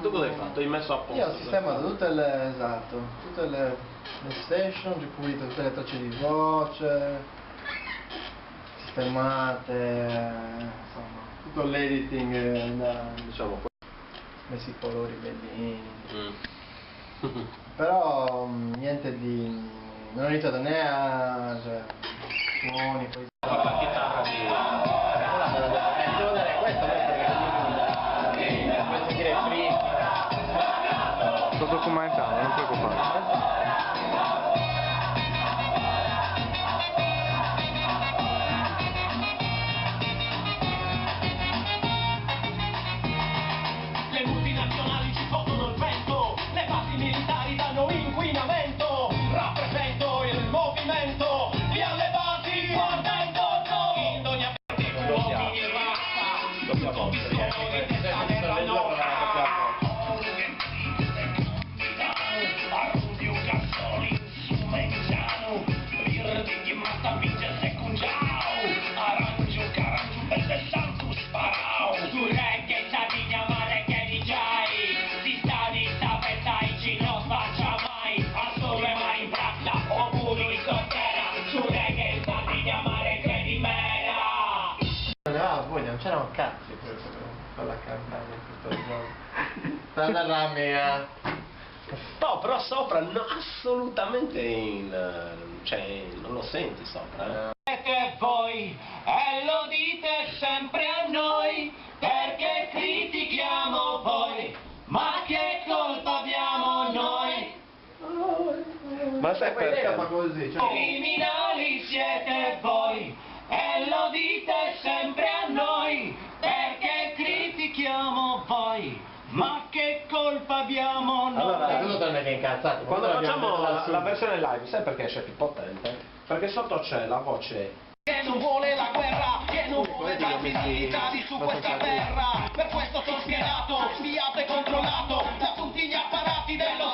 Tu cosa hai fatto? Hai messo a posto? Io ho sistemato tutte le station, ho pulito tutte le tracce di voce, sistemate, insomma, tutto l'editing, Diciamo messi i colori bellini. Mm. Però niente di... non ho iniziato né a... cioè, suoni, poi... La chitarra di... devo dare questo perché puoi sentire free. Sto documentando, non preoccupare. Le multinazionali ci fottono il vento, le basi militari danno inquinamento, rappresento il movimento, via le basi guardando noi, in ogni uomini e razza, tutti scolori questa terra nostra. Non c'era un cazzo con la campagna tutto il giorno. Tanta rammega. No, però sopra no, assolutamente cioè non lo senti sopra. Che voi e lo dite sempre a noi perché critichiamo voi, ma che colpa abbiamo noi? Ma sai Poi lei la fa perché? così, cioè... Criminali siete voi e lo dite sempre a noi perché critichiamo voi, ma che colpa abbiamo noi? Allora, tu non torni che incazzato. Quando facciamo la versione live, sai perché esce più potente? Perché sotto c'è la voce. Che non vuole la guerra, che non vuole tanti militari su questa terra. Per questo sono spiegato, spiato e controllato da tutti gli apparati dello